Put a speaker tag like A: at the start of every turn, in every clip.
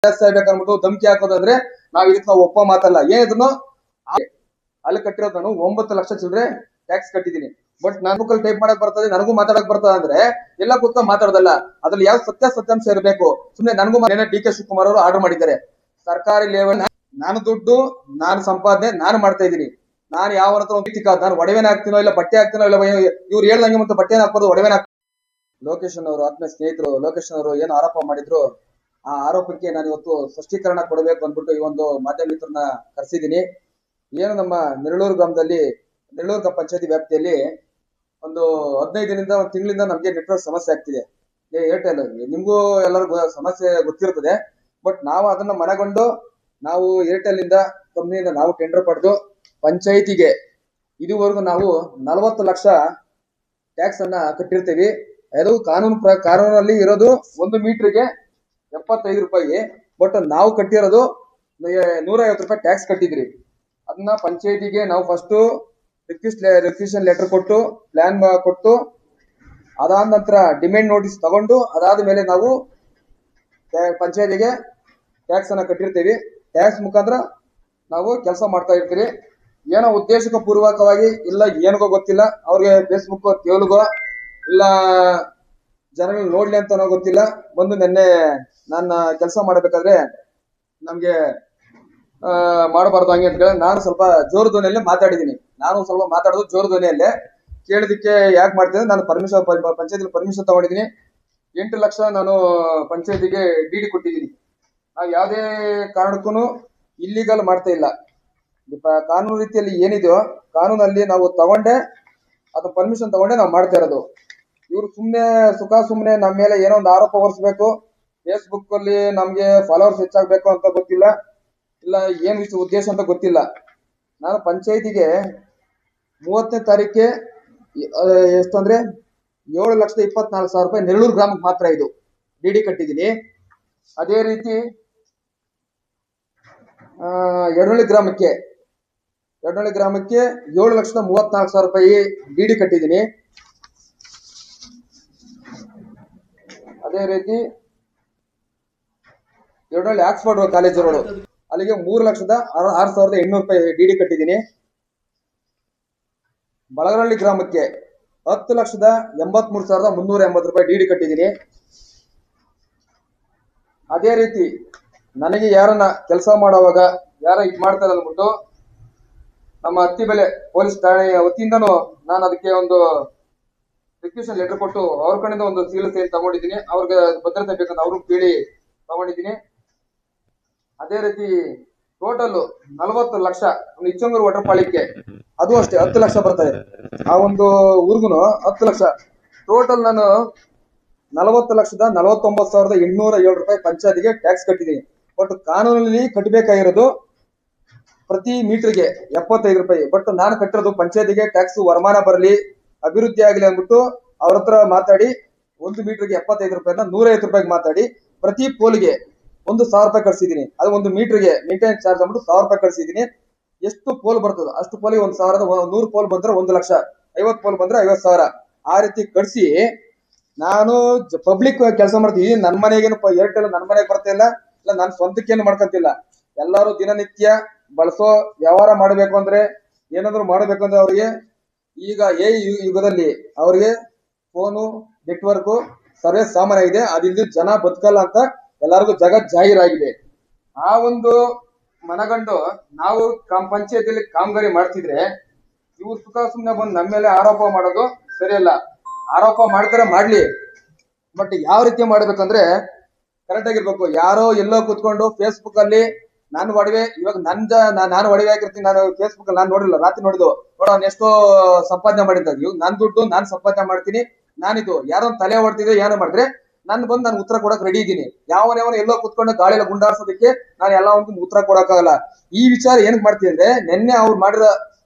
A: ಜಾಸ್ತಿ ಆಗ್ಬೇಕನ್ಬಿಟ್ಟು ಧಮಕಿ ಹಾಕೋದಂದ್ರೆ ನಾವು ಒಪ್ಪೋ ಮಾತಲ್ಲ. ಏನಿದ್ರು ಅಲ್ಲಿ ಕಟ್ಟಿರೋದು ನಾನು 9 ಲಕ್ಷ ಚಿಲ್ಲರೆ ಟ್ಯಾಕ್ಸ್ ಕಟ್ಟಿದೀನಿ. ಬಟ್ ನಾನು ಟೈಪ್ ಮಾಡಕ್ ಬರ್ತದೆ, ನನಗೂ ಮಾತಾಡಕ್ ಬರ್ತದೆ ಅಂದ್ರೆ ಎಲ್ಲ ಕೂತ್ಕೊಂಡು ಮಾತಾಡೋದಲ್ಲ. ಅದ್ರಲ್ಲಿ ಯಾವ ಸತ್ಯಾಂಶ ಇರಬೇಕು. ಸುಮ್ನೆ ನನಗೂ ಡಿ ಕೆ ಶಿವಕುಮಾರ್ ಅವರು ಆರ್ಡರ್ ಮಾಡಿದ್ದಾರೆ. ಸರ್ಕಾರಿ ಲೆವೆಲ್ ನಾನು ದುಡ್ಡು, ನಾನು ಸಂಪಾದನೆ ನಾನು ಮಾಡ್ತಾ ಇದ್ದೀನಿ. ನಾನು ಯಾವ ನಾನು ಒಡವೆನ ಹಾಕ್ತೀನೋ ಇಲ್ಲ ಬಟ್ಟೆ ಹಾಕ್ತೀನೋ ಇಲ್ಲ ಇವ್ರು ಹೇಳ್ದಂಗೆ ಮತ್ತೆ ಬಟ್ಟೆನ ಹಾಕೋದು ಒಡವೆನ ಲೋಕೇಶನ್ ಅವರು ಆತ್ಮೀಯ ಸ್ನೇಹಿತರು ಲೋಕೇಶನ್ ಅವರು ಏನು ಆರೋಪ ಮಾಡಿದ್ರು ಆ ಆರೋಪಕ್ಕೆ ನಾನು ಇವತ್ತು ಸ್ಪಷ್ಟೀಕರಣ ಕೊಡಬೇಕು ಅಂದ್ಬಿಟ್ಟು ಈ ಒಂದು ಮಾಧ್ಯಮ ಮಿತ್ರನ ಕರೆಸಿದ್ದೀನಿ. ಏನು ನಮ್ಮ ನೆರಳೂರು ಗ್ರಾಮದಲ್ಲಿ ನೆರಳೂರು ಪಂಚಾಯತಿ ವ್ಯಾಪ್ತಿಯಲ್ಲಿ ಒಂದು 15 ದಿನದಿಂದ ಒಂದು ತಿಂಗಳಿಂದ ನಮ್ಗೆ ನೆಟ್ವರ್ಕ್ ಸಮಸ್ಯೆ ಆಗ್ತಿದೆ. ಏರ್ಟೆಲ್ ನಿಮ್ಗೂ ಎಲ್ಲರಿಗೂ ಸಮಸ್ಯೆ ಗೊತ್ತಿರ್ತದೆ. ಬಟ್ ನಾವು ಅದನ್ನ ಮನಗೊಂಡು ನಾವು ಏರ್ಟೆಲ್ ಇಂದ ಕಂಪ್ನಿಯಿಂದ ನಾವು ಟೆಂಡರ್ ಪಡೆದು ಪಂಚಾಯಿತಿಗೆ ಇದುವರೆಗೂ ನಾವು 40 ಲಕ್ಷ ಟ್ಯಾಕ್ಸ್ ಅನ್ನ ಕಟ್ಟಿರ್ತೀವಿ. ಅದು ಕಾನೂನಲ್ಲಿ ಇರೋದು 1 ಮೀಟರ್ಗೆ 75 ರೂಪಾಯಿ. ಬಟ್ ನಾವು ಕಟ್ಟಿರೋದು 150 ರೂಪಾಯಿ ಟ್ಯಾಕ್ಸ್ ಕಟ್ಟಿದ್ರಿ. ಅದನ್ನ ಪಂಚಾಯಿತಿಗೆ ನಾವು ಫಸ್ಟ್ ರಿಕ್ವಿಷನ್ ಲೆಟರ್ ಕೊಟ್ಟು ಪ್ಲಾನ್ ಕೊಟ್ಟು ಅದಾದ ನಂತರ ಡಿಮ್ಯಾಂಡ್ ನೋಟಿಸ್ ತಗೊಂಡು ಅದಾದ ಮೇಲೆ ನಾವು ಪಂಚಾಯಿತಿಗೆ ಟ್ಯಾಕ್ಸ್ ಅನ್ನ ಕಟ್ಟಿರ್ತೀವಿ. ಟ್ಯಾಕ್ಸ್ ಮುಖಾಂತರ ನಾವು ಕೆಲಸ ಮಾಡ್ತಾ ಇರ್ತೀವಿ. ಏನೋ ಉದ್ದೇಶಕ ಪೂರ್ವಕವಾಗಿ ಇಲ್ಲ ಏನಗೋ ಗೊತ್ತಿಲ್ಲ, ಅವ್ರಿಗೆ ಫೇಸ್ಬುಕ್ ಕೇಳುಗೋ ಇಲ್ಲ ಜನಗಳು ನೋಡ್ಲಿ ಅಂತ ಗೊತ್ತಿಲ್ಲ, ಬಂದು ನಿನ್ನೆ ನನ್ನ ಕೆಲಸ ಮಾಡಬೇಕಾದ್ರೆ ನಮ್ಗೆ ಮಾಡಬಾರ್ದು ಹಂಗೆ ಅಂತ ಹೇಳಿ ನಾನು ಸ್ವಲ್ಪ ಜೋರು ಧ್ವನಿಯಲ್ಲೇ ಮಾತಾಡಿದ್ದೀನಿ. ನಾನು ಸ್ವಲ್ಪ ಮಾತಾಡೋದು ಜೋರು ಧ್ವನಿಯಲ್ಲೇ ಕೇಳಿದಕ್ಕೆ ಯಾಕೆ ಮಾಡ್ತೀನಿ, ನಾನು ಪಂಚಾಯತಿ ಪರ್ಮಿಷನ್ ತಗೊಂಡಿದ್ದೀನಿ. 8 ಲಕ್ಷ ನಾನು ಪಂಚಾಯತಿಗೆ ಡಿ ಕೊಟ್ಟಿದ್ದೀನಿ. ನಾವು ಯಾವುದೇ ಕಾರಣಕ್ಕೂ ಇಲ್ಲಿಗಲ್ ಮಾಡ್ತಾ ಇಲ್ಲ. ಕಾನೂನು ರೀತಿಯಲ್ಲಿ ಏನಿದೆಯೋ ಕಾನೂನಲ್ಲಿ ನಾವು ತಗೊಂಡೆ ಅದು ಪರ್ಮಿಷನ್ ತಗೊಂಡೆ ನಾವು ಮಾಡ್ತಾ ಇರೋದು. ಇವ್ರು ಸುಮ್ಮನೆ ನಮ್ಮ ಮೇಲೆ ಏನೋ ಒಂದು ಆರೋಪ ಹೊರಿಸ್ಬೇಕು, ಫೇಸ್ಬುಕ್ ಅಲ್ಲಿ ನಮ್ಗೆ ಫಾಲೋವರ್ಸ್ ಹೆಚ್ಚಾಗಬೇಕು ಅಂತ ಗೊತ್ತಿಲ್ಲ, ಇಲ್ಲ ಏನ್ ಉದ್ದೇಶ ಅಂತ ಗೊತ್ತಿಲ್ಲ. ನಾನು ಪಂಚಾಯತಿಗೆ 30ನೇ ತಾರೀಕೆ ಎಷ್ಟು ಅಂದ್ರೆ 7,24,000 ರೂಪಾಯಿ ನೆರಳೂರು ಗ್ರಾಮಕ್ಕೆ ಮಾತ್ರ ಇದು ಡಿ ಕಟ್ಟಿದ್ದೀನಿ. ಅದೇ ರೀತಿ ಯಡನಹಳ್ಳಿ ಗ್ರಾಮಕ್ಕೆ 7,34,000 ರೂಪಾಯಿ ಡಿ ಕಟ್ಟಿದ್ದೀನಿ. ಅದೇ ರೀತಿ ಯಡನಹಳ್ಳಿ ಆಕ್ಸ್ಫರ್ಡ್ ಕಾಲೇಜ್ ರೋಡ್ ಅಲ್ಲಿಗೆ 3,06,800 ರೂಪಾಯಿ ಡಿ ಕಟ್ಟಿದ್ದೀನಿ. ಬಳಗರಹಳ್ಳಿ ಗ್ರಾಮಕ್ಕೆ 10,83,380 ರೂಪಾಯಿ ಡಿ ಕಟ್ಟಿದ್ದೀನಿ. ಅದೇ ರೀತಿ ನನಗೆ ಯಾರನ್ನ ಕೆಲಸ ಮಾಡುವಾಗ ಯಾರ ಮಾಡ್ತಾರೆ ಅಂದ್ಬಿಟ್ಟು ನಮ್ಮ ಅತ್ತಿಬೆಲೆ ಪೊಲೀಸ್ ಠಾಣೆ ವತಿಯಿಂದನೂ ನಾನು ಅದಕ್ಕೆ ಒಂದು ರಿಕ್ವೆಷನ್ ಲೆಟರ್ ಕೊಟ್ಟು ಅವ್ರ ಕಡೆಯಿಂದ ಒಂದು ಸೀಲ್ ತಗೊಂಡಿದ್ದೀನಿ. ಅವ್ರಿಗೆ ಭದ್ರತೆ ಬೇಕಂತ ಅವ್ರಿಗೆ ಕೇಳಿ ತಗೊಂಡಿದ್ದೀನಿ. ಅದೇ ರೀತಿ ಟೋಟಲ್ 40 ಲಕ್ಷ ಇಚ್ಚಂಗೂರು ವಾಟರ್ ಪಾಲಿಕೆ ಅದು ಅಷ್ಟೇ 10 ಲಕ್ಷ ಬರ್ತದೆ. ಆ ಒಂದು ಊರ್ಗುನು 10 ಲಕ್ಷ ಟೋಟಲ್ ನಾನು 40,49,807 ರೂಪಾಯಿ ಪಂಚಾಯತಿಗೆ ಟ್ಯಾಕ್ಸ್ ಕಟ್ಟಿದ್ದೀನಿ. ಬಟ್ ಕಾನೂನಲ್ಲಿ ಕಟ್ಟಬೇಕಾಗಿರೋದು ಪ್ರತಿ ಮೀಟರ್ಗೆ 75 ರೂಪಾಯಿ. ಬಟ್ ನಾನು ಕಟ್ಟಿರೋದು ಪಂಚಾಯತಿಗೆ ಟ್ಯಾಕ್ಸ್ ವರಮಾನ ಬರಲಿ ಅಭಿವೃದ್ಧಿ ಆಗಲಿ ಅಂದ್ಬಿಟ್ಟು ಅವ್ರ ಹತ್ರ ಮಾತಾಡಿ 1 ಮೀಟರ್ಗೆ 75 ರೂಪಾಯಿನ 150 ರೂಪಾಯಿಗೆ ಮಾತಾಡಿ ಪ್ರತಿ ಪೋಲ್ಗೆ 1,000 ರೂಪಾಯಿ ಕಟ್ಸಿದ್ದೀನಿ. ಅದು 1 ಮೀಟರ್ಗೆ ಮೇಂಟೆನೆನ್ಸ್ ಚಾರ್ಜ್ ಅಂದ್ಬಿಟ್ಟು 1,000 ರೂಪಾಯಿ ಕಟ್ಸಿದ್ದೀನಿ. ಎಷ್ಟು ಪೋಲ್ ಬರ್ತದೋ ಅಷ್ಟು ಪೋಲಿಗೆ 1,000, 100 ಪೋಲ್ ಬಂದ್ರೆ 1 ಲಕ್ಷ, 50 ಪೋಲ್ ಬಂದ್ರೆ 50,000 ಆ ರೀತಿ ಕಟ್ಸಿ ನಾನು ಪಬ್ಲಿಕ್ ಕೆಲಸ ಮಾಡ್ತೀವಿ. ನನ್ನ ಮನೆಗೇನು ಏರ್ಟೆಲ್ ನನ್ನ ಮನೆಗೆ ಬರ್ತಾ ಇಲ್ಲ ನಾನು ಸ್ವಂತಕ್ಕೇನು ಮಾಡ್ಕೊಂತಿಲ್ಲ. ಎಲ್ಲರೂ ದಿನನಿತ್ಯ ಬಳಸೋ ವ್ಯವಹಾರ ಮಾಡಬೇಕು ಅಂದ್ರೆ ಏನಾದ್ರು ಮಾಡಬೇಕು ಅಂದ್ರೆ ಅವ್ರಿಗೆ ಈಗ ಯುಗದಲ್ಲಿ ಅವ್ರಿಗೆ ಫೋನು ನೆಟ್ವರ್ಕ್ ಸರ್ವೇ ಸಾಮಾನ್ಯ ಇದೆ. ಅದಿಲ್ಲದೆ ಜನ ಬದುಕಲ್ಲ ಅಂತ ಎಲ್ಲರಿಗೂ ಜಗತ್ ಜಾಹೀರಾಗಿದೆ. ಆ ಒಂದು ಮನಗಂಡು ನಾವು ಪಂಚಾಯತಿಯಲ್ಲಿ ಕಾಮಗಾರಿ ಮಾಡ್ತಿದ್ರೆ ಇವ್ರು ಸುಮ್ಮನೆ ಬಂದು ನಮ್ಮ ಮೇಲೆ ಆರೋಪ ಮಾಡೋದು ಸರಿಯಲ್ಲ. ಆರೋಪ ಮಾಡ್ತಾರೆ ಮಾಡ್ಲಿ, ಬಟ್ ಯಾವ ರೀತಿ ಮಾಡ್ಬೇಕಂದ್ರೆ ಕರೆಕ್ಟ್ ಆಗಿರ್ಬೇಕು. ಯಾರೋ ಎಲ್ಲೋ ಕೂತ್ಕೊಂಡು ಫೇಸ್ಬುಕ್ ಅಲ್ಲಿ ನಾನು ಒಡವೆ ಇವಾಗ ನಾನು ಒಡವೆ ಆಗಿರ್ತೀನಿ. ನಾನು ಫೇಸ್ಬುಕ್ ಅಲ್ಲಿ ನಾನು ನೋಡಿಲ್ಲ, ರಾತ್ರಿ ನೋಡಿದ್ದು ಅವ್ನು ಎಷ್ಟೋ ಸಂಪಾದನೆ ಮಾಡಿದ್ದ. ನನ್ ದುಡ್ಡು ನಾನು ಸಂಪಾದನೆ ಮಾಡ್ತೀನಿ. ನಾನಿದು ಯಾರೋ ತಲೆ ಹೊಡ್ತಿದ್ರೆ ಏನೋ ಮಾಡಿದ್ರೆ ನಾನು ಬಂದು ನಾನು ಉತ್ತರ ಕೊಡಕ್ ರೆಡಿ ಇದ್ದೀನಿ. ಯಾವನ ಎಲ್ಲೋ ಕೂತ್ಕೊಂಡು ಗಾಳಿಯಲ್ಲಿ ಗುಂಡಾರ್ಸೋದಕ್ಕೆ ನಾನು ಎಲ್ಲ ಒಂದು ಉತ್ತರ ಕೊಡಕ್ಕಾಗಲ್ಲ. ಈ ವಿಚಾರ ಏನಕ್ ಮಾಡ್ತೀನಿ ಅಂದ್ರೆ ನಿನ್ನೆ ಅವ್ರು ಮಾಡಿರೋ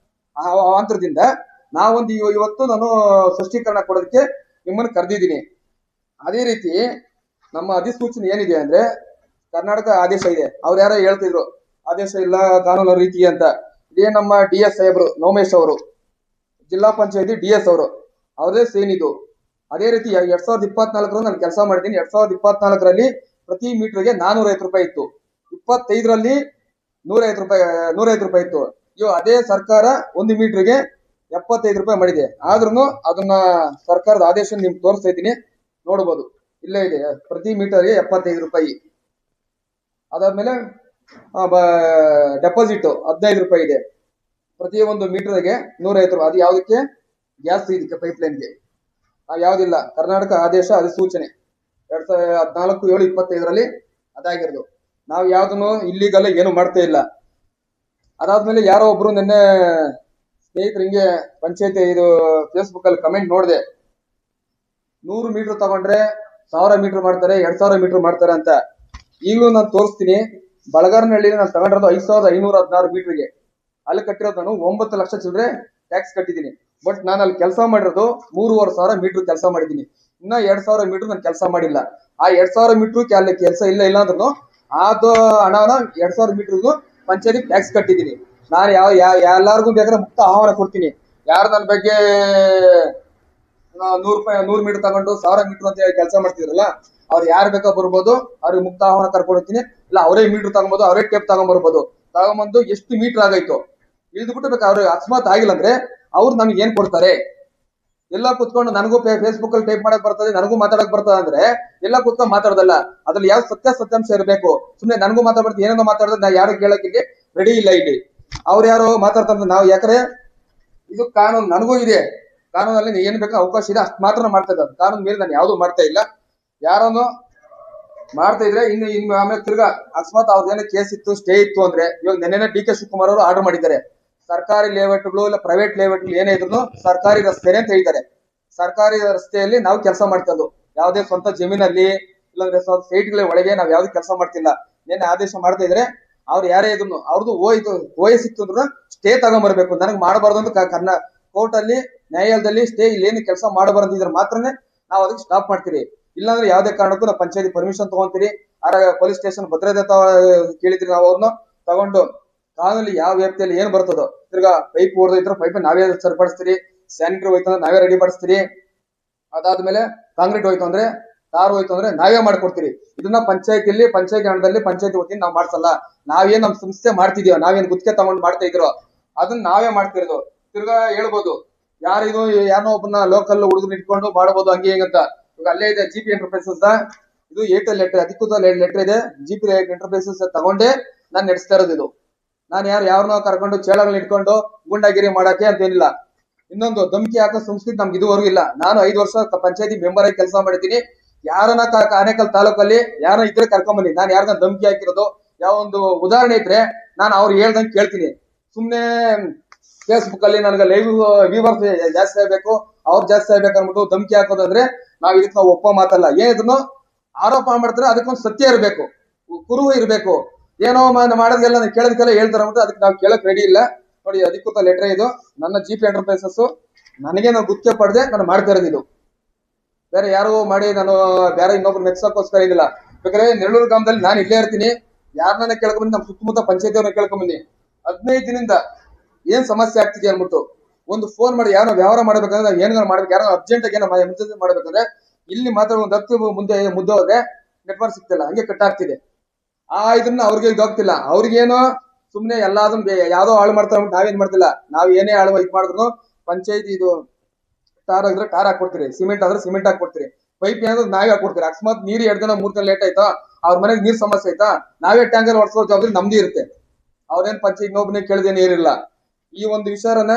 A: ಅವಾಂತರದಿಂದ ನಾವೊಂದು ಇವತ್ತು ನಾನು ಸ್ಪಷ್ಟೀಕರಣ ಕೊಡೋದಕ್ಕೆ ನಿಮ್ಮನ್ನು ಕರೆದಿದ್ದೀನಿ. ಅದೇ ರೀತಿ ನಮ್ಮ ಅಧಿಸೂಚನೆ ಏನಿದೆ ಅಂದ್ರೆ ಕರ್ನಾಟಕ ಆದೇಶ ಇದೆ. ಅವ್ರು ಯಾರೋ ಹೇಳ್ತಿದ್ರು ಆದೇಶ ಇಲ್ಲ ಕಾನೂನು ರೀತಿ ಅಂತ. ಇದೇ ನಮ್ಮ DS ಸಾಹೇಬ್ರು ನವಮೇಶ್ ಅವರು ಜಿಲ್ಲಾ ಪಂಚಾಯತಿ DS ಅವರು ಅವ್ರದೇ ಸೇನ್ ಇದು. ಅದೇ ರೀತಿ 2024 ನಾನು ಕೆಲಸ ಮಾಡಿದ್ದೀನಿ. 2024 ಪ್ರತಿ ಮೀಟರ್ಗೆ 450 ರೂಪಾಯಿ ಇತ್ತು. 25ರಲ್ಲಿ 150 ರೂಪಾಯಿ ಇತ್ತು. ಅದೇ ಸರ್ಕಾರ ಒಂದು ಮೀಟರ್ಗೆ 75 ರೂಪಾಯಿ ಮಾಡಿದೆ. ಆದ್ರೂ ಅದನ್ನ ಸರ್ಕಾರದ ಆದೇಶ ನಿಮ್ಗೆ ತೋರಿಸ್ತಾ ಇದ್ದೀನಿ, ನೋಡಬಹುದು. ಇಲ್ಲೇ ಇದೆ, ಪ್ರತಿ ಮೀಟರ್ಗೆ 75 ರೂಪಾಯಿ. ಅದಾದ್ಮೇಲೆ ಡೆಪಾಸಿಟ್ 15 ರೂಪಾಯಿ ಇದೆ. ಪ್ರತಿ ಒಂದು ಮೀಟರ್ಗೆ 150 ರೂಪಾಯಿ. ಅದು ಯಾವುದಕ್ಕೆ? ಗ್ಯಾಸ್ ಇದಕ್ಕೆ, ಪೈಪ್ಲೈನ್ಗೆ. ಯಾವ್ದಿಲ್ಲ, ಕರ್ನಾಟಕ ಆದೇಶ ಅಧಿಸೂಚನೆ 2014/7/25ರಲ್ಲಿ ಅದಾಗಿರೋದು. ನಾವು ಯಾವ್ದನ್ನು ಇಲ್ಲಿಗಲ್ಲ ಏನು ಮಾಡ್ತಾ ಇಲ್ಲ. ಅದಾದ್ಮೇಲೆ ಯಾರೋ ಒಬ್ರು ನಿನ್ನೆ ಸ್ನೇಹಿತರು ಹಿಂಗೆ ಪಂಚಾಯತಿ ಇದು ಫೇಸ್ಬುಕ್ ಅಲ್ಲಿ ಕಮೆಂಟ್ ನೋಡಿದೆ, 100 ಮೀಟರ್ ತಗೊಂಡ್ರೆ 1000 ಮೀಟರ್ ಮಾಡ್ತಾರೆ, 2000 ಮೀಟರ್ ಮಾಡ್ತಾರೆ ಅಂತ. ಈಗಲೂ ನಾನು ತೋರಿಸ್ತೀನಿ. ಬಳಗಾರನಹಳ್ಳಿ ನಾನು ತಗೊಂಡಿರೋದು 5516 ಮೀಟರ್ಗೆ. ಅಲ್ಲಿ ಕಟ್ಟಿರೋದು ನಾನು 9 ಲಕ್ಷ ಚಿಲ್ಲರೆ ಟ್ಯಾಕ್ಸ್ ಕಟ್ಟಿದ್ದೀನಿ. ಬಟ್ ನಾನು ಅಲ್ಲಿ ಕೆಲಸ ಮಾಡಿರೋದು 3500 ಮೀಟರ್ ಕೆಲಸ ಮಾಡಿದ್ದೀನಿ. ಇನ್ನ 2000 ಮೀಟರ್ ನಾನು ಕೆಲಸ ಮಾಡಿಲ್ಲ. ಆ 2000 ಮೀಟರ್ ಅಲ್ಲಿ ಕೆಲಸ ಇಲ್ಲ ಅಂದ್ರೂ ಅದು ಹಣನ 2000 ಮೀಟರ್ಗೂ ಪಂಚಾಯತಿ ಟ್ಯಾಕ್ಸ್ ಕಟ್ಟಿದ್ದೀನಿ. ನಾನು ಎಲ್ಲಾರ್ಗು ಬೇಕಾದ್ರೆ ಮುಕ್ತ ಆಹ್ವಾನ ಕೊಡ್ತೀನಿ. ಯಾರು ನನ್ನ ಬಗ್ಗೆ 100 ಮೀಟರ್ ತಗೊಂಡು 1000 ಮೀಟರ್ ಅಂತ ಹೇಳಿ ಕೆಲಸ ಮಾಡ್ತಿದ್ರಲ್ಲ, ಅವ್ರು ಯಾರು ಬೇಕಾ ಬರ್ಬೋದು, ಅವ್ರಿಗೆ ಮುಕ್ತ ಆಹ್ವಾನ ಕರ್ಕೊಡ್ತೀನಿ. ಇಲ್ಲ ಅವರೇ ಮೀಟರ್ ತಗೊಂಬೋದು, ಅವರೇ ಟೇಪ್ ತಗೊಂಡ್ಬರ್ಬೋದು. ತಗೊಂಬಂದು ಎಷ್ಟು ಮೀಟರ್ ಆಗಾಯ್ತು ಇಳ್ದು ಬೇಕಾ, ಅವ್ರಿಗೆ ಅಕಸ್ಮಾತ್ ಆಗಿಲ್ಲ ಅಂದ್ರೆ ಅವ್ರು ನಮ್ಗೆ ಏನ್ ಕೊಡ್ತಾರೆ? ಎಲ್ಲ ಕುತ್ಕೊಂಡು ನನಗೂ ಫೇಸ್ಬುಕ್ ಅಲ್ಲಿ ಟೈಪ್ ಮಾಡಕ್ ಬರ್ತದೆ, ನನಗೂ ಮಾತಾಡಕ್ ಬರ್ತದೆ ಅಂದ್ರೆ ಎಲ್ಲ ಕುತ್ಕೊಂಡು ಮಾತಾಡೋದಲ್ಲ. ಅದ್ರಲ್ಲಿ ಯಾವ ಸತ್ಯಾಂಶ ಇರಬೇಕು. ಸುಮ್ನೆ ನನಗೂ ಮಾತಾಡ್ಬಾರ್ದು, ಏನೇನೋ ಮಾತಾಡಿದ್ರೆ ನಾ ಯಾರು ಕೇಳಕ್ ಇಲ್ಲಿ ರೆಡಿ ಇಲ್ಲ. ಇಲ್ಲಿ ಅವ್ರು ಯಾರೋ ಮಾತಾಡ್ತಾರೆ. ನಾವು ಯಾಕಂದ್ರೆ ಇದು ಕಾನೂನು, ನನಗೂ ಇದೆ. ಕಾನೂನಲ್ಲಿ ಏನ್ ಬೇಕಾ ಅವಕಾಶ ಇದೆ, ಅಷ್ಟು ಮಾತ್ರ ಮಾಡ್ತಾ ಇದ್ದಾರೆ. ಕಾನೂನು ಮೇಲೆ ನಾನು ಯಾವ್ದು ಮಾಡ್ತಾ ಇಲ್ಲ. ಯಾರನ್ನು ಮಾಡ್ತಾ ಇದ್ರೆ ಇನ್ನು ಆಮೇಲೆ ತಿರ್ಗಾ ಅಕಸ್ಮಾತ್ ಅವ್ರದ್ದೇನೋ ಕೇಸ್ ಇತ್ತು, ಸ್ಟೇ ಇತ್ತು ಅಂದ್ರೆ, ಇವಾಗ ನೆನ್ನೆ ಡಿ ಕೆ ಶಿವಕುಮಾರ್ ಅವರು ಆರ್ಡರ್ ಮಾಡಿದ್ದಾರೆ. ಸರ್ಕಾರಿ ಲೇಔಟ್ಗಳು ಇಲ್ಲ ಪ್ರೈವೇಟ್ ಲೇಔಟ್ಗಳು ಏನೇ ಇದ್ರು ಸರ್ಕಾರಿ ರಸ್ತೆನೆ ಅಂತ ಹೇಳಿದ್ದಾರೆ. ಸರ್ಕಾರಿ ರಸ್ತೆಯಲ್ಲಿ ನಾವು ಕೆಲಸ ಮಾಡ್ತಾ ಇದ್ದು, ಯಾವುದೇ ಸ್ವಂತ ಜಮೀನಲ್ಲಿ ಇಲ್ಲಾಂದ್ರೆ ಸೈಟ್ಗಳ ಒಳಗೆ ನಾವ್ ಯಾವ್ದು ಕೆಲಸ ಮಾಡ್ತಿಲ್ಲ. ನೆನ್ನೆ ಆದೇಶ ಮಾಡ್ತಾ ಇದ್ರೆ ಅವ್ರು ಯಾರೇ ಇದ್ರು ಅವ್ರದ್ದು ವಯಸ್ಸಿತ್ತು ಅಂದ್ರು ಸ್ಟೇ ತಗೊಂಡ್ಬರ್ಬೇಕು. ನನಗೆ ಮಾಡಬಾರ್ದು ಅಂತ ಕೋರ್ಟ್ ಅಲ್ಲಿ, ನ್ಯಾಯಾಲಯದಲ್ಲಿ ಸ್ಟೇ ಇಲ್ಲಿ ಏನು ಕೆಲಸ ಮಾಡಬಾರ್ದಿದ್ರೆ ಮಾತ್ರನೇ ನಾವು ಅದಕ್ಕೆ ಸ್ಟಾಪ್ ಮಾಡ್ತೀರಿ. ಇಲ್ಲಾಂದ್ರೆ ಯಾವ್ದೇ ಕಾರಣಕ್ಕೂ ನಾವು ಪಂಚಾಯತಿ ಪರ್ಮಿಷನ್ ತಗೊಂತೀರಿ. ಪೊಲೀಸ್ ಸ್ಟೇಷನ್ ಭದ್ರತೆ ಕೇಳಿದ್ರಿ. ನಾವು ಅವ್ರನ್ನ ತಗೊಂಡು ಕಾಲಲ್ಲಿ ಯಾವ ವ್ಯಾಪ್ತಿಯಲ್ಲಿ ಏನ್ ಬರ್ತದೋ, ತಿರ್ಗಾ ಪೈಪ್ ಹೊಡೆದಿದ್ರು ಪೈಪ್ ನಾವೇ ಸರಿಪಡಿಸ್ತೀರಿ. ಸ್ಯಾನಿಟರಿ ಹೋಯ್ತು ಅಂದ್ರೆ ನಾವೇ ರೆಡಿ ಪಡಿಸ್ತೀರಿ. ಅದಾದ್ಮೇಲೆ ಕಾಂಕ್ರೀಟ್ ಹೋಯ್ತು ಅಂದ್ರೆ, ತಾರ್ ಹೋಯ್ತು ಅಂದ್ರೆ ನಾವೇ ಮಾಡ್ಕೊಡ್ತೀರಿ. ಇದನ್ನ ಪಂಚಾಯತಿ ಹಣದಲ್ಲಿ ಪಂಚಾಯತಿ ವತಿಯಿಂದ ನಾವು ಮಾಡ್ಸಲ್ಲ. ನಾವೇನ್ ನಮ್ ಸಂಸ್ಥೆ ಮಾಡ್ತಿದೀವ, ನಾವೇನ್ ಗುತ್ತಿಗೆ ತಗೊಂಡು ಮಾಡ್ತಾ ಇದ್ರು ಅದನ್ನ ನಾವೇ ಮಾಡ್ತಿರೋದು. ತಿರ್ಗಾ ಹೇಳ್ಬೋದು ಯಾರಿಗೂ ಯಾರೋ ಒಬ್ಬನ ಲೋಕಲ್ ಹುಡುಗರು ಇಟ್ಕೊಂಡು ಮಾಡ್ಬೋದು ಹಂಗೆ ಹಿಂಗಂತ. ಇವಾಗ ಅಲ್ಲೇ ಇದೆ ಜಿಪಿ ಎಂಟರ್ಪ್ರೈಸಸ್, ಇದು ಏರ್ಟೆಲ್ ಲೆಟರ್, ಅಧಿಕೃತ ಲೆಟರ್ ಇದೆ. ಜಿಪಿ ಎಂಟರ್ಪ್ರೈಸಸ್ ತಗೊಂಡೆ ನಾನು ನಡೆಸ್ತಾ ಇರೋದು ಇದು. ನಾನು ಯಾರನ್ನೋ ಕರ್ಕೊಂಡು ಚೇಳಗಳನ್ನ ಇಟ್ಕೊಂಡು ಗುಂಡಾಗಿರಿ ಮಾಡಕ್ಕೆ ಅಂತೇನಿಲ್ಲ. ಇನ್ನೊಂದು ಧಮಕಿ ಹಾಕೋ ಸಂಸ್ಕೃತಿ ನಮ್ಗೆ ಇದುವರೆಗೂ ಇಲ್ಲ. ನಾನು 5 ವರ್ಷ ಪಂಚಾಯತಿ ಮೆಂಬರ್ ಆಗಿ ಕೆಲಸ ಮಾಡಿದ್ದೀನಿ. ಯಾರನ್ನ ಆನೇಕಲ್ ತಾಲೂಕಲ್ಲಿ ಯಾರೋ ಇದ್ರೆ ಕರ್ಕೊಂಬನ್ನಿ. ನಾನು ಯಾರನ್ನ ಧಮಕಿ ಹಾಕಿರೋದು ಯಾವ ಒಂದು ಉದಾಹರಣೆ ಇದ್ರೆ ನಾನು ಅವ್ರು ಹೇಳ್ದಂಗೆ ಕೇಳ್ತೀನಿ. ಸುಮ್ನೆ ಫೇಸ್ಬುಕ್ ಅಲ್ಲಿ ನನಗೆ ಲೈವ್ ವ್ಯೂವರ್ಸ್ ಜಾಸ್ತಿ ಆಗ್ಬೇಕು, ಅವ್ರು ಜಾಸ್ತಿ ಆಗ್ಬೇಕು ಅನ್ಬಿಟ್ಟು ಧಮಕಿ ಹಾಕೋದಂದ್ರೆ ನಾವ್ ಇದಕ್ಕೆ ನಾವು ಒಪ್ಪೋ ಮಾತಲ್ಲ. ಏನಿದ್ರು ಆರೋಪ ಮಾಡ್ತಾರೆ, ಅದಕ್ಕೊಂದು ಸತ್ಯ ಇರಬೇಕು, ಕುರುಹು ಇರಬೇಕು. ಏನೋ ಮಾಡೋದೆಲ್ಲ ಕೇಳೋದಕ್ಕೆಲ್ಲ ಹೇಳ್ತಾರೆ ಅಂದ್ಬಿಟ್ಟು ಅದಕ್ಕೆ ನಾವು ಕೇಳಕ್ ರೆಡಿ ಇಲ್ಲ. ನೋಡಿ, ಅಧಿಕೃತ ಲೆಟರ್ ಇದು. ನನ್ನ ಜಿಪಿ ಎಂಟರ್ಪ್ರೈಸಸ್ ನನಗೆ ನಾವು ಗುತ್ತಿಗೆ ಪಡೆದೆ ನಾನು ಮಾಡ್ತಾ ಇರೋದು ಇದು. ಬೇರೆ ಯಾರು ಮಾಡಿ ನಾನು ಬೇರೆ ಇನ್ನೊಬ್ರು ಮೆಚ್ಚೋಕ್ಕೋಸ್ಕರ ಏನಿಲ್ಲ. ಬೇಕಾದ್ರೆ ನೆರಳೂರು ಗ್ರಾಮದಲ್ಲಿ ನಾನು ಇಲ್ಲೇ ಇರ್ತೀನಿ. ಯಾರನ್ನ ಕೇಳ್ಕೊಂಬಂದು ನಮ್ಮ ಸುತ್ತಮುತ್ತ ಪಂಚಾಯತಿಯವ್ರನ್ನ ಕೇಳ್ಕೊಂಬಂದಿ 15 ದಿನದಿಂದ ಏನ್ ಸಮಸ್ಯೆ ಆಗ್ತಿದೆ ಅನ್ಬಿಟ್ಟು ಒಂದು ಫೋನ್ ಮಾಡಿ ಯಾರೋ ವ್ಯವಹಾರ ಮಾಡ್ಬೇಕಂದ್ರೆ ನಾವು ಏನಾದ್ರು ಮಾಡ್ಬೇಕು, ಯಾರೋ ಅರ್ಜೆಂಟ್ ಆಗಿ ಎಮರ್ಜೆನ್ಸಿ ಮಾಡ್ಬೇಕಂದ್ರೆ ಇಲ್ಲಿ ಮಾತ್ರ ಒಂದು 10 ಮುದ್ದೆ ಹೋದ್ರೆ ನೆಟ್ವರ್ಕ್ ಸಿಗ್ತಿಲ್ಲ, ಹಂಗೆ ಕಟ್ ಆಗ್ತಿದೆ. ಇದನ್ನ ಅವ್ರಿಗೆ ಇದಾಗ್ತಿಲ್ಲ. ಅವ್ರಿಗೇನೋ ಸುಮ್ನೆ ಎಲ್ಲಾದನ್ನ ಯಾವ್ದೋ ಹಾಳು ಮಾಡ್ತಾರೆ. ನಾವೇನ್ ಮಾಡ್ತಿಲ್ಲ. ನಾವ್ ಏನೇ ಹಾಳು ಇದ್ ಮಾಡಿದ್ರು ಪಂಚಾಯತಿ ಇದು ಟಾರ್ ಆಗಿದ್ರೆ ಟಾರ್ ಹಾಕೊಡ್ತೀರಿ, ಸಿಮೆಂಟ್ ಆದ್ರೆ ಸಿಮೆಂಟ್ ಹಾಕೊಡ್ತೀರಿ, ಪೈಪ್ ಏನಾದ್ರು ನಾವೇ ಹಾಕೊಡ್ತೀರಿ. ಅಕಸ್ಮಾತ್ ನೀರು 2 ದಿನ 3 ದಿನ ಲೇಟ್ ಆಯ್ತಾ, ಅವ್ರ ಮನೆಗೆ ನೀರ್ ಸಮಸ್ಯೆ ಆಯ್ತಾ, ನಾವೇ ಟ್ಯಾಂಕರ್ ಹೊಡ್ಸೋ ಜವಾಬ್ದಾರಿ ನಮ್ದೇ ಇರುತ್ತೆ. ಅವ್ರೇನ್ ಪಂಚಾಯತ್ ಇನ್ನೊಬ್ಬನೇ ಕೇಳಿದೆ ನೀರಿಲ್ಲ. ಈ ಒಂದು ವಿಚಾರನ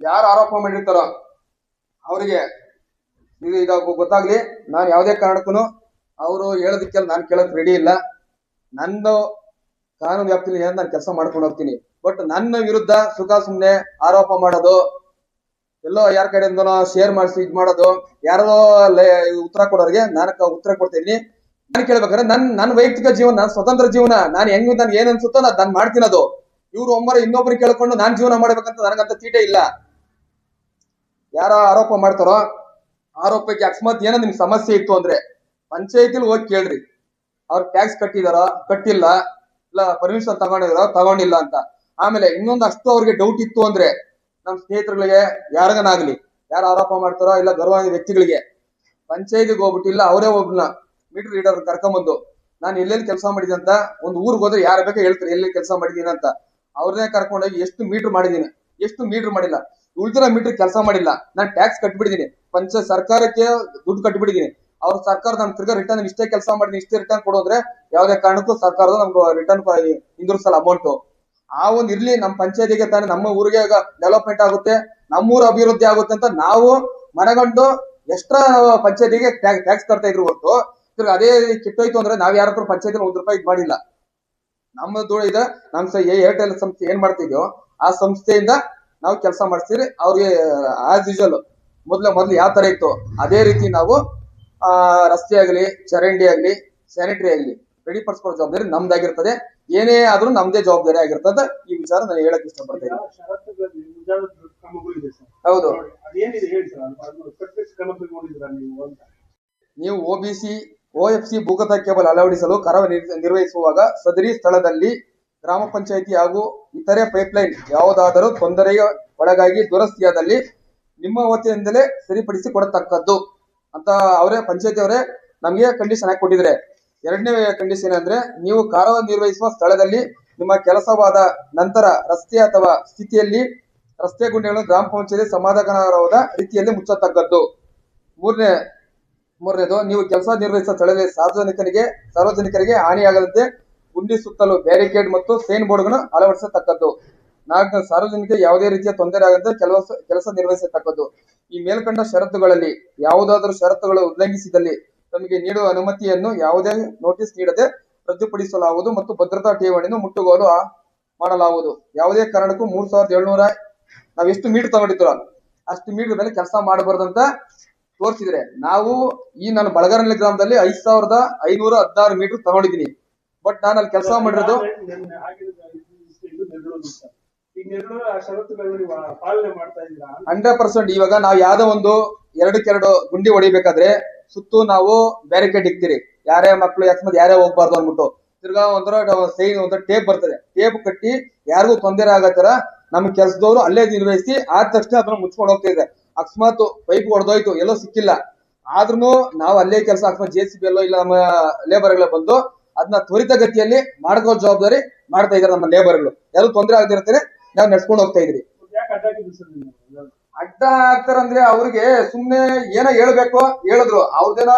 A: ಯಾರು ಆರೋಪ ಮಾಡಿರ್ತಾರೋ ಅವರಿಗೆ ಇದು ಗೊತ್ತಾಗ್ಲಿ. ನಾನು ಯಾವುದೇ ಕಾರಣಕ್ಕೂ ಅವರು ಹೇಳೋದಕ್ಕೆಲ್ಲ ನಾನು ಕೇಳಕ್ ರೆಡಿ ಇಲ್ಲ. ನನ್ನ ಕಾನೂನು ವ್ಯಾಪ್ತಿಲಿ ಏನ್ ನಾನು ಕೆಲಸ ಮಾಡ್ಕೊಂಡು ಹೋಗ್ತೀನಿ. ಬಟ್ ನನ್ನ ವಿರುದ್ಧ ಸುಮ್ನೆ ಆರೋಪ ಮಾಡೋದು, ಎಲ್ಲೋ ಯಾರ ಕಡೆಯಿಂದನೋ ಶೇರ್ ಮಾಡಿಸಿ ಇದ್ ಮಾಡೋದು, ಯಾರೋ ಉತ್ತರ ಕೊಡೋರಿಗೆ ನಾನು ಉತ್ತರ ಕೊಡ್ತೀನಿ. ನಾನು ಕೇಳ್ಬೇಕಾದ್ರೆ ನನ್ನ ವೈಯಕ್ತಿಕ ಜೀವನ, ನನ್ನ ಸ್ವತಂತ್ರ ಜೀವನ, ನಾನು ಹೆಂಗ್ ನನ್ಗೆ ಏನ್ ಅನ್ಸುತ್ತೋ ನಾನು ಮಾಡ್ತೀನದು. ಇವ್ರು ಇನ್ನೊಬ್ರು ಕೇಳ್ಕೊಂಡು ನಾನ್ ಜೀವನ ಮಾಡ್ಬೇಕಂತ ನನಗಂತ ತೀಟೆ ಇಲ್ಲ. ಯಾರ ಆರೋಪ ಮಾಡ್ತಾರೋ ಆರೋಪಕ್ಕೆ ಅಕಸ್ಮಾತ್ ಏನೋ ನಿಮ್ಗೆ ಸಮಸ್ಯೆ ಇತ್ತು ಅಂದ್ರೆ ಪಂಚಾಯತಿಲಿ ಹೋಗಿ ಕೇಳ್ರಿ. ಅವ್ರು ಟ್ಯಾಕ್ಸ್ ಕಟ್ಟಿದಾರೋ ಕಟ್ಟಿಲ್ಲ, ಇಲ್ಲ ಪರ್ಮಿಷನ್ ತಗೊಂಡಿಲ್ಲ ಅಂತ. ಆಮೇಲೆ ಇನ್ನೊಂದು ಅಷ್ಟು ಅವ್ರಿಗೆ ಡೌಟ್ ಇತ್ತು ಅಂದ್ರೆ ನಮ್ ಸ್ನೇಹಿತರುಗಳಿಗೆ ಯಾರಿಗನಾಗ್ಲಿ, ಯಾರು ಆರೋಪ ಮಾಡ್ತಾರೋ ಇಲ್ಲ ಗೌರವಾನ್ವಿತ ವ್ಯಕ್ತಿಗಳಿಗೆ ಪಂಚಾಯತಿಗೆ ಹೋಗ್ಬಿಟ್ಟಿಲ್ಲ ಅವರೇ ಒಬ್ಬನ ಮೀಟರ್ ರೀಡರ್ ಕರ್ಕೊಂಬಂದು ನಾನು ಎಲ್ಲೆಲ್ಲಿ ಕೆಲಸ ಮಾಡಿದೀನಿ ಅಂತ. ಒಂದು ಊರಿಗೆ ಹೋದ್ರೆ ಯಾರು ಬೇಕಾ ಹೇಳ್ತಾರೆ ಎಲ್ಲಿ ಕೆಲಸ ಮಾಡಿದೀನಿ ಅಂತ. ಅವ್ರನ್ನೇ ಕರ್ಕೊಂಡೋಗಿ ಎಷ್ಟು ಮೀಟರ್ ಮಾಡಿದೀನಿ, ಎಷ್ಟು ಮೀಟರ್ ಮಾಡಿಲ್ಲ, ಉಳಿದಿರೋ ಮೀಟರ್ ಕೆಲಸ ಮಾಡಿಲ್ಲ. ನಾನು ಟ್ಯಾಕ್ಸ್ ಕಟ್ಬಿಟ್ಟಿದೀನಿ, ಸರ್ಕಾರಕ್ಕೆ ದುಡ್ಡು ಕಟ್ಬಿಟ್ಟಿದೀನಿ. ಅವ್ರ ಸರ್ಕಾರ ನಮ್ ತಿರ್ಗಾ ರಿಟರ್ನ್ ಇಷ್ಟೇ ಕೆಲಸ ಮಾಡಿದೀನಿ ಇಷ್ಟೇ ರಿಟರ್ನ್ ಕೊಡೋದ್ರೆ ಯಾವ್ದೇ ಕಾರಣಕ್ಕೂ ಸರ್ಕಾರದ ನಮ್ಗೆ ರಿಟರ್ನ್ ಹಿಂದಿರುಗಿಸಲ್ಲ ಅಮೌಂಟ್. ಆ ಒಂದ್ ಇರ್ಲಿ, ನಮ್ ಪಂಚಾಯತಿಗೆ ತಾನೇ, ನಮ್ಮ ಊರಿಗೆ ಡೆವಲಪ್ಮೆಂಟ್ ಆಗುತ್ತೆ, ನಮ್ಮೂರ ಅಭಿವೃದ್ಧಿ ಆಗುತ್ತೆ ಅಂತ ನಾವು ಮನಗಂಡು ಎಕ್ಸ್ಟ್ರಾ ಪಂಚಾಯತಿಗೆ ಟ್ಯಾಕ್ಸ್ ಕಟ್ತಾ ಇದ್ರು ಹೊರತು ತಿರ್ಗಿ ಅದೇ ಕಿಟ್ಟೋಯ್ತು ಅಂದ್ರೆ ನಾವ್ ಯಾರ ಹತ್ರ ಪಂಚಾಯತಿ ₹1 ಇದ್ ಮಾಡಿಲ್ಲ. ನಮ್ಮ ದುಡ್ಡು ಇದೆ. ನಮ್ ಏರ್ಟೆಲ್ ಸಂಸ್ಥೆ ಏನ್ ಮಾಡ್ತಿದ್ಯೋ ಆ ಸಂಸ್ಥೆಯಿಂದ ನಾವು ಕೆಲಸ ಮಾಡಿಸ್ತೀರಿ ಅವ್ರಿಗೆ. ಆಸ್ ಯೂಶುವಲ್ ಮೊದ್ಲು ಯಾವ ತರ ಇತ್ತು ಅದೇ ರೀತಿ ನಾವು ರಸ್ತೆ ಆಗ್ಲಿ, ಚರಂಡಿ ಆಗ್ಲಿ, ಸ್ಯಾನಿಟರಿ ಆಗ್ಲಿ ರೆಡಿ ಪಡಿಸ್ಕೊಳ್ಳೋ ಜವಾಬ್ದಾರಿ ನಮ್ದಾಗಿರ್ತದೆ. ಏನೇ ಆದ್ರೂ ನಮ್ದೇ ಜವಾಬ್ದಾರಿ ಆಗಿರ್ತದೆ. ಈ ವಿಚಾರ ನಾನು ಹೇಳಕ್ ಇಷ್ಟಪಡ್ತೇನೆ. ಹೌದು, ನೀವು OBC OFC ಭೂಗತ ಕೇಬಲ್ ಅಳವಡಿಸಲು ಕರವು ನಿರ್ವಹಿಸುವಾಗ ಸದರಿ ಸ್ಥಳದಲ್ಲಿ ಗ್ರಾಮ ಪಂಚಾಯಿತಿ ಹಾಗೂ ಇತರೆ ಪೈಪ್ಲೈನ್ ಯಾವುದಾದರೂ ತೊಂದರೆಗೆ ಒಳಗಾಗಿ ದುರಸ್ತಿಯಾದಲ್ಲಿ ನಿಮ್ಮ ವತಿಯಿಂದಲೇ ಸರಿಪಡಿಸಿ ಕೊಡತಕ್ಕದ್ದು ಅಂತ ಅವರೇ ಪಂಚಾಯತಿ ಅವರೇ ನಮಗೆ ಕಂಡೀಷನ್ ಹಾಕಿ ಕೊಟ್ಟಿದ್ರೆ. ಎರಡನೇ ಕಂಡೀಷನ್ ಅಂದ್ರೆ, ನೀವು ಕಾರ್ಯ ನಿರ್ವಹಿಸುವ ಸ್ಥಳದಲ್ಲಿ ನಿಮ್ಮ ಕೆಲಸವಾದ ನಂತರ ರಸ್ತೆ ಅಥವಾ ಸ್ಥಿತಿಯಲ್ಲಿ ರಸ್ತೆ ಗುಂಡಿಗಳನ್ನು ಗ್ರಾಮ ಪಂಚಾಯತಿ ಸಮಾಧಾನಕರವಾದ ರೀತಿಯಲ್ಲಿ ಮುಚ್ಚತಕ್ಕದ್ದು. ಮೂರನೇದು, ನೀವು ಕೆಲಸ ನಿರ್ವಹಿಸುವ ಸ್ಥಳದಲ್ಲಿ ಸಾರ್ವಜನಿಕರಿಗೆ ಹಾನಿಯಾಗದಂತೆ ಗುಂಡಿ ಸುತ್ತಲೂ ಬ್ಯಾರಿಕೇಡ್ ಮತ್ತು ಸೈನ್ ಬೋರ್ಡ್ಗಳನ್ನು ಅಳವಡಿಸತಕ್ಕದ್ದು. 4, ಸಾರ್ವಜನಿಕರಿಗೆ ಯಾವುದೇ ರೀತಿಯ ತೊಂದರೆ ಆಗದಂತೆ ಕೆಲಸ ನಿರ್ವಹಿಸತಕ್ಕದ್ದು. ಈ ಮೇಲ್ಕಂಡ ಷರತ್ತುಗಳಲ್ಲಿ ಯಾವುದಾದರೂ ಷರತ್ತುಗಳು ಉಲ್ಲಂಘಿಸಿದಲ್ಲಿ ತಮಗೆ ನೀಡುವ ಅನುಮತಿಯನ್ನು ಯಾವುದೇ ನೋಟಿಸ್ ನೀಡದೆ ರದ್ದುಪಡಿಸಲಾಗುವುದು ಮತ್ತು ಭದ್ರತಾ ಠೇವಣಿಯನ್ನು ಮುಟ್ಟುಗೋಲು ಮಾಡಲಾಗುವುದು. ಯಾವುದೇ ಕಾರಣಕ್ಕೂ 3700 ನಾವ್ ಎಷ್ಟು ಮೀಟರ್ ತಗೊಂಡಿದ್ರು ಅಷ್ಟು ಮೀಟರ್ ಮೇಲೆ ಕೆಲಸ ಮಾಡಬಾರ್ದಂತ ತೋರಿಸಿದ್ರೆ, ನಾವು ಈ ನನ್ನ ಬಳಗಾರನಹಳ್ಳಿ ಗ್ರಾಮದಲ್ಲಿ 5516 ಮೀಟರ್ ತಗೊಂಡಿದ್ದೀನಿ. ಬಟ್ ನಾನು ಅಲ್ಲಿ ಕೆಲಸ ಮಾಡಿರೋದು 100%. ಇವಾಗ ನಾವ್ ಯಾವ್ದೋ ಒಂದು 2 ಗುಂಡಿ ಹೊಡಿಬೇಕಾದ್ರೆ ಸುತ್ತು ನಾವು ಬ್ಯಾರಿಕೇಡ್ ಇಕ್ತೀರಿ, ಯಾರೇ ಮಕ್ಳು ಅಕಸ್ಮಾತ್ ಯಾರೇ ಹೋಗ್ಬಾರ್ದು ಅಂದ್ಬಿಟ್ಟು. ತಿರ್ಗಾ ಒಂದು ಟೇಪ್ ಬರ್ತದೆ, ಟೇಪ್ ಕಟ್ಟಿ ಯಾರಿಗೂ ತೊಂದರೆ ಆಗತ್ತರ ನಮ್ ಕೆಲ್ಸದವ್ರು ಅಲ್ಲೇ ನಿರ್ವಹಿಸಿ ಆದ ತಕ್ಷಣ ಅದನ್ನ ಮುಚ್ಕೊಂಡು ಹೋಗ್ತಾ ಇದ್ರೆ. ಅಕಸ್ಮಾತ್ ಪೈಪ್ ಹೊಡೆದೋಯ್ತು, ಎಲ್ಲೋ ಸಿಕ್ಕಿಲ್ಲ ಆದ್ರೂ ನಾವು ಅಲ್ಲೇ ಕೆಲಸ, ಅಕಸ್ಮಾತ್ JCB ಎಲ್ಲೋ ಇಲ್ಲ ನಮ್ಮ ಲೇಬರ್ಗಳ ಬಂದು ಅದನ್ನ ತ್ವರಿತ ಗತಿಯಲ್ಲಿ ಮಾಡ್ಕೋ ಜವಾಬ್ದಾರಿ ಮಾಡ್ತಾ ಇದಾರೆ ನಮ್ಮ ಲೇಬರ್ಗಳು. ಯಾರು ತೊಂದರೆ ಆಗದಿರ್ತಾರೆ ನಾವು ನಡ್ಸ್ಕೊಂಡು ಹೋಗ್ತಾ ಇದ್ರಿ. ಅಡ್ಡ ಆಗ್ತಾರಂದ್ರೆ ಅವ್ರಿಗೆ ಸುಮ್ನೆ ಏನೋ ಹೇಳ್ಬೇಕು, ಹೇಳಿದ್ರು ಅವ್ರದೇನೋ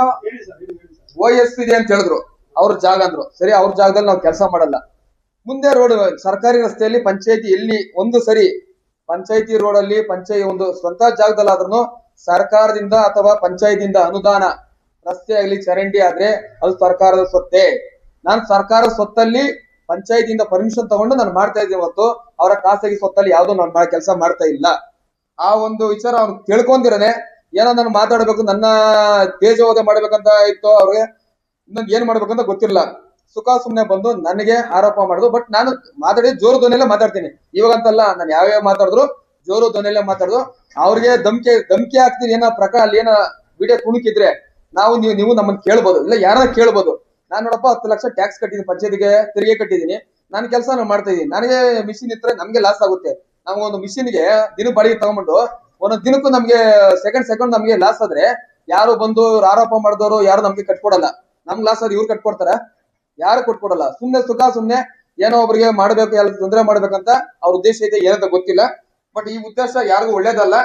A: OS ಇದೆ ಅಂತ ಹೇಳಿದ್ರು, ಅವ್ರ ಜಾಗ ಅಂದ್ರು. ಸರಿ, ಅವ್ರ ಜಾಗದಲ್ಲಿ ನಾವು ಕೆಲಸ ಮಾಡಲ್ಲ. ಮುಂದೆ ರೋಡ್ ಸರ್ಕಾರಿ ರಸ್ತೆಯಲ್ಲಿ ಪಂಚಾಯತಿ ಎಲ್ಲಿ ಒಂದು ಸರಿ ಪಂಚಾಯತಿ ರೋಡ್ ಅಲ್ಲಿ ಒಂದು ಸ್ವಂತ ಜಾಗದಲ್ಲಾದ್ರೂ ಸರ್ಕಾರದಿಂದ ಅಥವಾ ಪಂಚಾಯತಿಯಿಂದ ಅನುದಾನ ರಸ್ತೆ ಆಗ್ಲಿ ಚರಂಡಿ ಆದ್ರೆ ಅದು ಸರ್ಕಾರದ ಸ್ವತ್ತೇ. ನಾನು ಸರ್ಕಾರದ ಸ್ವತ್ತಲ್ಲಿ ಪಂಚಾಯತಿಯಿಂದ ಪರ್ಮಿಷನ್ ತಗೊಂಡು ನಾನು ಮಾಡ್ತಾ ಇದ್ದೀನಿ ಹೊತ್ತು ಅವರ ಖಾಸಗಿ ಸ್ವತ್ತಲ್ಲಿ ಯಾವ್ದು ನಾನು ಕೆಲಸ ಮಾಡ್ತಾ ಇಲ್ಲ. ಆ ಒಂದು ವಿಚಾರ ಅವ್ನು ತಿಳ್ಕೊಂಡಿರನೆ ಏನೋ ನಾನು ಮಾತಾಡ್ಬೇಕು, ನನ್ನ ತೇಜೋವಧೆ ಮಾಡ್ಬೇಕಂತ ಇತ್ತು ಅವ್ರಿಗೆ. ಇನ್ನೊಂದು ಏನ್ ಮಾಡ್ಬೇಕಂತ ಗೊತ್ತಿರಲ್ಲ, ಸುಮ್ನೆ ಬಂದು ನನಗೆ ಆರೋಪ ಮಾಡುದು. ಬಟ್ ನಾನು ಮಾತಾಡಿ ಜೋರು ಧ್ವನಿಯಲ್ಲೇ ಮಾತಾಡ್ತೀನಿ. ಇವಾಗಂತಲ್ಲ, ನಾನು ಯಾವ್ಯಾವ ಮಾತಾಡಿದ್ರು ಜೋರು ಧ್ವನಿಯಲ್ಲೇ ಮಾತಾಡುದು. ಅವ್ರಿಗೆ ಧಮ್ಕಿ ಹಾಕ್ತೀನಿ. ಏನೋ ಪ್ರಕಾರ ಅಲ್ಲಿ ಏನೋ ವಿಡಿಯೋ ಕುಣುಕಿದ್ರೆ ನೀವು ನಮ್ಮನ್ನ ಕೇಳ್ಬೋದು, ಇಲ್ಲ ಯಾರನ್ನ ಕೇಳ್ಬೋದು. ನಾನ್ ನೋಡಪ್ಪ 10 ಲಕ್ಷ ಟ್ಯಾಕ್ಸ್ ಕಟ್ಟಿದ್ದೀನಿ, ಪಂಚಾಯತಿಗೆ ತೆರಿಗೆ ಕಟ್ಟಿದ್ದೀನಿ, ನಾನು ಕೆಲಸ ಮಾಡ್ತಾ ಇದ್ದೀನಿ. ನನಗೆ ಮಿಷಿನ್ ಇದ್ರೆ ನಮ್ಗೆ ಲಾಸ್ ಆಗುತ್ತೆ. ನಮ್ಗೊಂದು ಮಿಷಿನ್ಗೆ ದಿನ ಬಾಡಿಗೆ ತಗೊಂಡ್ಬಿಟ್ಟು ಒಂದೊಂದು ದಿನಕ್ಕೂ ನಮ್ಗೆ ಸೆಕೆಂಡ್ ನಮ್ಗೆ ಲಾಸ್ ಆದ್ರೆ ಯಾರು ಬಂದು ಆರೋಪ ಮಾಡಿದವರು ಯಾರು ನಮ್ಗೆ ಕಟ್ಕೊಡಲ್ಲ. ನಮ್ಗೆ ಲಾಸ್ ಆದ್ರೆ ಇವ್ರು ಕಟ್ಕೊಡ್ತಾರ? ಯಾರು ಕೊಟ್ಕೊಡಲ್ಲ. ಸುಮ್ನೆ ಏನೋ ಒಬ್ರಿಗೆ ಮಾಡ್ಬೇಕು, ಎಲ್ಲ ತೊಂದರೆ ಮಾಡ್ಬೇಕಂತ ಅವ್ರ ಉದ್ದೇಶ ಇದೆ, ಏನಂತ ಗೊತ್ತಿಲ್ಲ. ಬಟ್ ಈ ಉದ್ದೇಶ ಯಾರಿಗೂ ಒಳ್ಳೇದಲ್ಲ.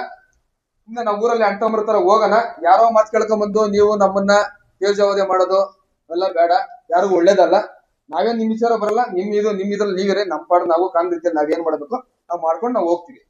A: ಸುಮ್ನೆ ನಾವು ಊರಲ್ಲಿ ಅಂಟಂಬರ ತರ ಹೋಗೋಣ, ಯಾರೋ ಮಾತು ಕೇಳ್ಕೊಂಡ್ಬಂದು ನೀವು ನಮ್ಮನ್ನ ತೇಜೋವಧೆ ಮಾಡೋದು ಎಲ್ಲ ಬೇಡ, ಯಾರಿಗೂ ಒಳ್ಳೇದಲ್ಲ. ನಾವೇನ್ ನಿಮ್ ವಿಚಾರ ಬರಲ್ಲ, ನಿಮ್ ಇದ್ರಲ್ಲಿ ನೀವಿರೇ, ನಮ್ಮ ಪಾಡು ನಾವು ಕಾಂಗ್ರೆಸ್ ನಾವೇನ್ ಮಾಡ್ಬೇಕು ನಾವು ಮಾಡ್ಕೊಂಡು ನಾವು ಹೋಗ್ತೀವಿ.